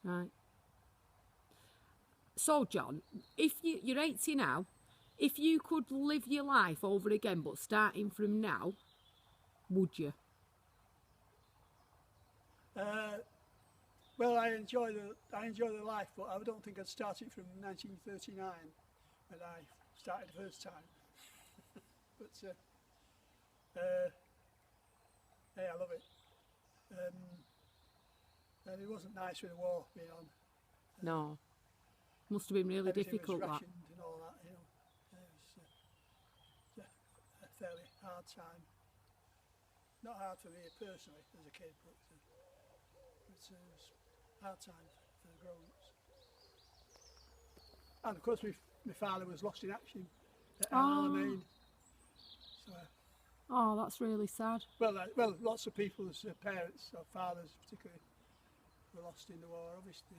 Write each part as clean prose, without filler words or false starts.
Right. So, John, if you're 80 now, if you could live your life over again, but starting from now, would you? Well, I enjoy the life, but I don't think I'd start it from 1939 when I started the first time. But hey, I love it. And it wasn't nice with the war being on. No. Must have been really difficult. Was that. rationed and all that, you know. It was a fairly hard time. Not hard for me personally as a kid, but it was a hard time for the grown-ups. And of course, my father was lost in action at Alamein. So, oh, that's really sad. well, lots of people's parents or fathers, particularly, were lost in the war. Obviously,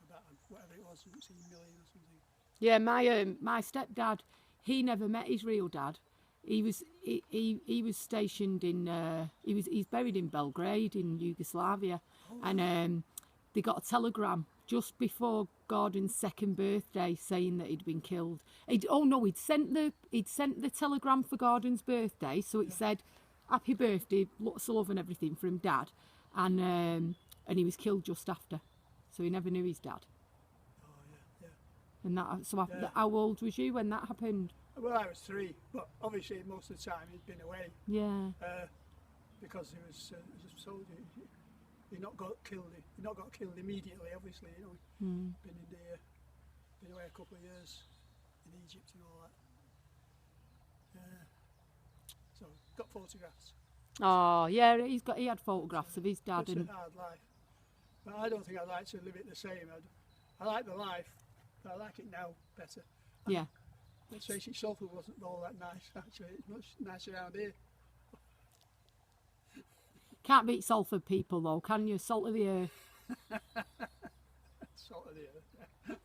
about whatever it was, 17 million or something. Yeah, my stepdad, he never met his real dad. He was stationed in he's buried in Belgrade in Yugoslavia, and they got a telegram just before Gordon's second birthday saying that he'd been killed. He'd sent the telegram for Gordon's birthday, so it said happy birthday, lots of love and everything from Dad, and he was killed just after, so he never knew his dad. And how old was you when that happened? Well, I was 3, but obviously most of the time he'd been away. Yeah. Because he was a soldier. He not got killed. He not got killed immediately. Obviously, you know. Been away a couple of years in Egypt and all that. So got photographs. Oh yeah, he had photographs of his dad. It's a hard life, but I don't think I'd like to live it the same. I like the life, but I like it now better. Yeah. Let's face it, Salford wasn't all that nice. Actually, it's much nicer around here. Can't beat Salford people though, can you? Salt of the earth. Salt of the earth.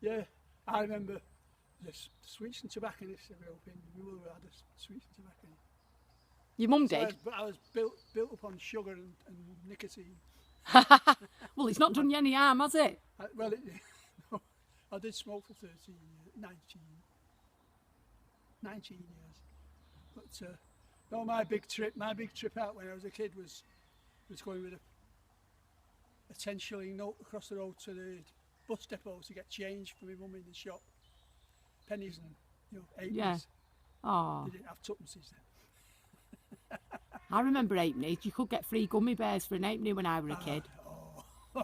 Yeah. I remember the sweets and tobacconists that we opened. We would have had a sweets and tobacconist. Your mum did? But I was built up on sugar and nicotine. Well, it's not done you any harm, has it? I did smoke for 19 years. But no, my big trip out when I was a kid was going with a 10-shilling note across the road to the bus depot to get change for my mum in the shop. Pennies and 8 Yeah. Oh. They didn't have tuppences then. I remember halfpennies. You could get free gummy bears for an halfpenny when I was a kid.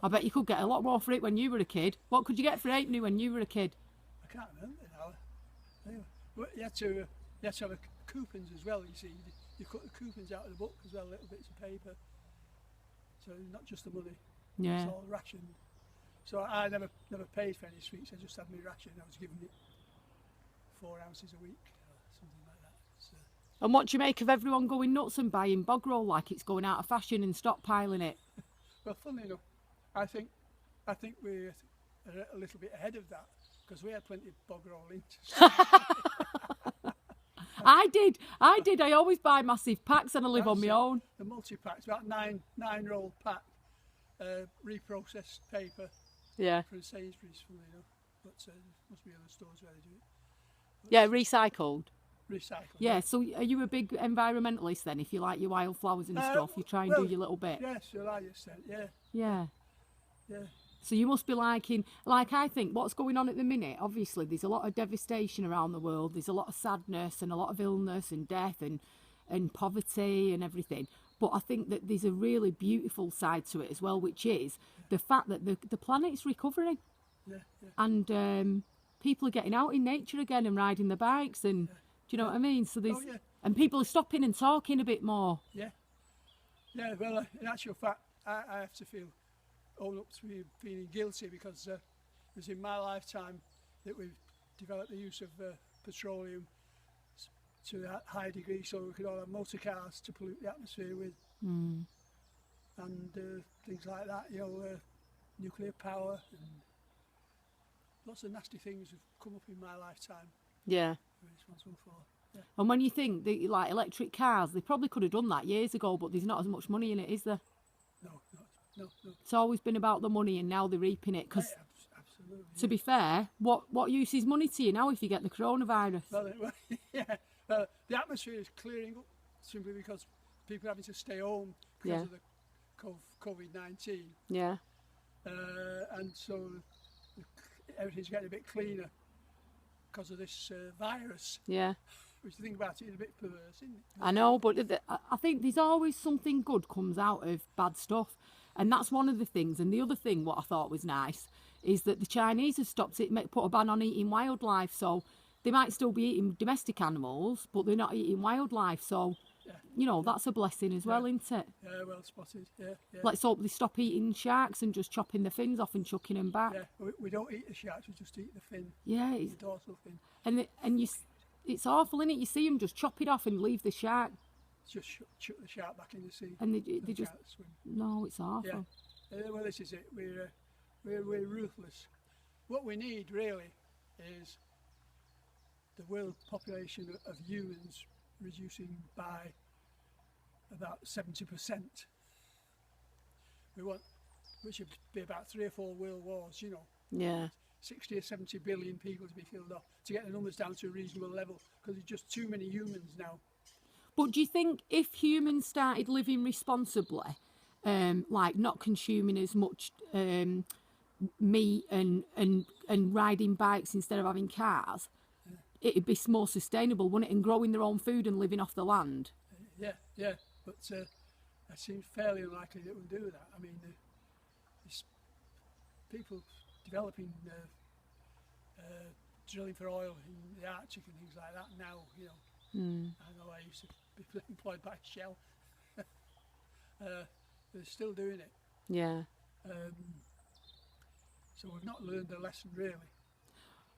I bet you could get a lot more for it when you were a kid. What could you get for an halfpenny when you were a kid? I can't remember now. Anyway, but you had to have coupons as well. You see, you cut the coupons out of the book as well, little bits of paper. So not just the money. Yeah. It's all rationed. So I never paid for any sweets. I just had my ration. I was given it 4 ounces a week, or something like that. So, And what do you make of everyone going nuts and buying bog roll like it's going out of fashion and stockpiling it? well, funnily enough, I think we're a little bit ahead of that because we had plenty of bog roll in. I did. I always buy massive packs and I live on my own. The multi-packs, about nine roll pack, reprocessed paper. Yeah. From Sainsbury's, funnily enough. But must be other stores where they do it. But Yeah, recycled. Recycled. Yeah, so are you a big environmentalist then? If you like your wildflowers and stuff, you try and do your little bit? Yes, to a large extent, yeah. Yeah. Yeah. So you must be liking, like I think, what's going on at the minute, obviously there's a lot of devastation around the world, there's a lot of sadness and a lot of illness and death and poverty and everything. But I think that there's a really beautiful side to it as well, which is the fact that the planet's recovering. Yeah. And people are getting out in nature again and riding their bikes and, do you know what I mean? So there's, and people are stopping and talking a bit more. Yeah, well, in actual fact, I have to own up to feeling guilty because it was in my lifetime that we've developed the use of petroleum to a high degree so we could all have motor cars to pollute the atmosphere with and things like that, nuclear power and lots of nasty things have come up in my lifetime. Yeah. We're responsible for. Yeah. And when you think that like electric cars, they probably could have done that years ago, but there's not as much money in it, is there? No. no. It's always been about the money, and now they're reaping it. Because, Absolutely. to be fair, what use is money to you now if you get the coronavirus? Well, yeah. Well, the atmosphere is clearing up simply because people are having to stay home because of the COVID-19. Yeah. And so everything's getting a bit cleaner because of this virus. Yeah. Which, you think about it, is a bit perverse, isn't it? I know, but I think there's always something good comes out of bad stuff. And that's one of the things. And the other thing, what I thought was nice, is that the Chinese have stopped it, put a ban on eating wildlife. So they might still be eating domestic animals, but they're not eating wildlife. So, you know, that's a blessing as well, isn't it? Yeah, well spotted. Yeah. Let's hope they stop eating sharks and just chopping the fins off and chucking them back. Yeah, we don't eat the sharks, we just eat the fin. Yeah, The dorsal fin. it's awful, isn't it? You see them just chop it off and leave the shark. Just chuck the shark back in the sea. And they just... can't swim. No, it's awful. Yeah. Well, this is it. We're ruthless. What we need really is the world population of humans reducing by about 70%. We want, which would be about 3 or 4 world wars, you know. Yeah. 60 or 70 billion people to be killed off to get the numbers down to a reasonable level, because there's just too many humans now. But do you think if humans started living responsibly, like not consuming as much meat and riding bikes instead of having cars, it'd be more sustainable, wouldn't it? And growing their own food and living off the land. Yeah. But it seems fairly unlikely that we'll do that. I mean, there's people developing drilling for oil in the Arctic and things like that now, you know. I know I used to be employed by Shell. They're still doing it. Yeah. So we've not learned a lesson really.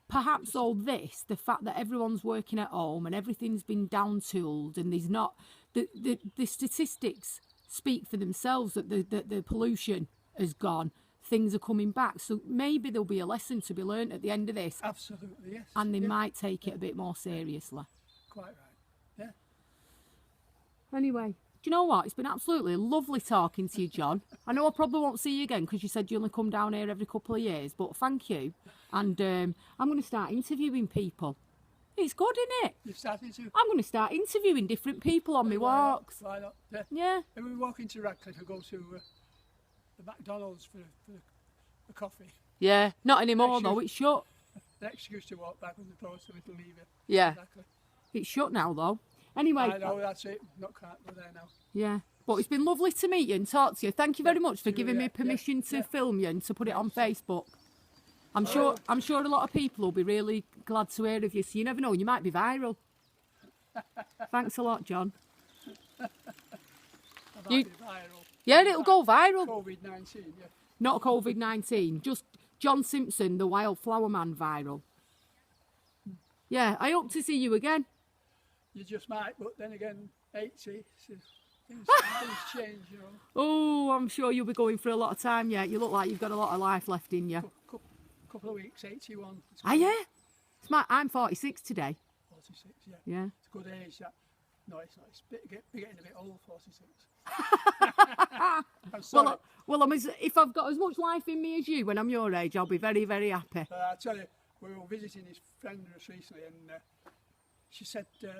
Perhaps all this, the fact that everyone's working at home and everything's been down-tooled and there's not... The statistics speak for themselves, that the pollution has gone, things are coming back. So maybe there'll be a lesson to be learnt at the end of this. Absolutely, yes. And they might take it a bit more seriously. Quite right, yeah. Anyway, do you know what? It's been absolutely lovely talking to you, John. I know I probably won't see you again because you said you only come down here every couple of years, but thank you. And I'm going to start interviewing people. It's good, isn't it? You're starting to? I'm going to start interviewing different people on my walks. Why not? Yeah. If we walk into Radcliffe and go to the McDonald's for a coffee. Yeah, not anymore though, it's shut. An excuse to walk back with the thoughts of a little lever. Yeah. Exactly. It's shut now though. Anyway. I know, that's it. Can't go there now. Yeah. But it's been lovely to meet you and talk to you. Thank you very much for giving me permission to film you and to put it on Facebook. I'm sure a lot of people will be really glad to hear of you, so you never know, you might be viral. Thanks a lot, John. I might be viral. Yeah, it'll go viral. COVID-19, yeah. Not COVID-19, just John Simpson, the Wildflower Man, viral. Yeah, I hope to see you again. You just might, but then again, 80, so things change, you know. Oh, I'm sure you'll be going for a lot of time yet. You look like you've got a lot of life left in you. Couple of weeks, 81. Ah, yeah? I'm 46 today. 46, yeah. Yeah. It's a good age, that. No, it's not. It's getting a bit old, 46. I'm sorry. Well, if I've got as much life in me as you when I'm your age, I'll be very, very happy. I tell you, we were visiting his friend recently, and she said, the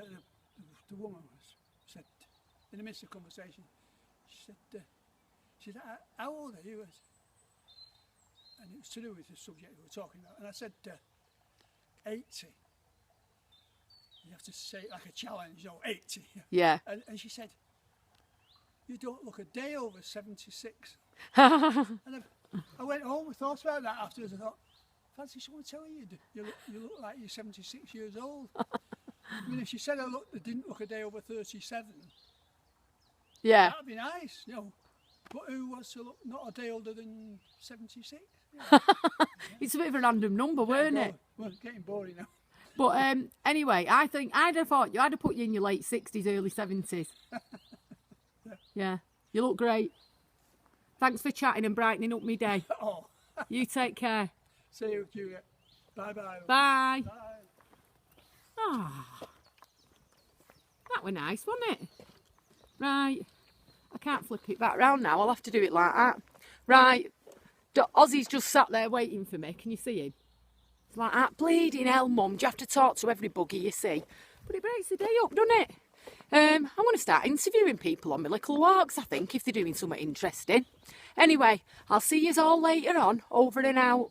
woman said, in the midst of conversation, she said, how old are you? And it was to do with the subject we were talking about. And I said, 80. You have to say it like a challenge, you know, 80. Yeah. And she said, you don't look a day over 76. And I went home and thought about that afterwards. I thought, fancy someone telling you look like you're 76 years old. I mean, if she said I didn't look a day over 37, yeah, that'd be nice, you know. But who was to look not a day older than 76? Yeah. It's a bit of a random number, weren't it? Well, it's getting boring now. But anyway, I think I'd have put you in your late 60s, early 70s. Yeah, you look great. Thanks for chatting and brightening up my day. Oh. You take care. See you, Julia. Bye-bye. Bye. Bye. Ah, that were nice, wasn't it? Right, I can't flip it back round now. I'll have to do it like that. Right, Ozzy's just sat there waiting for me. Can you see him? It's like that. Bleeding hell, Mum. Do you have to talk to every buggy you see? But it breaks the day up, doesn't it? I'm going to start interviewing people on my little walks, I think, if they're doing something interesting. Anyway, I'll see yous all later on. Over and out.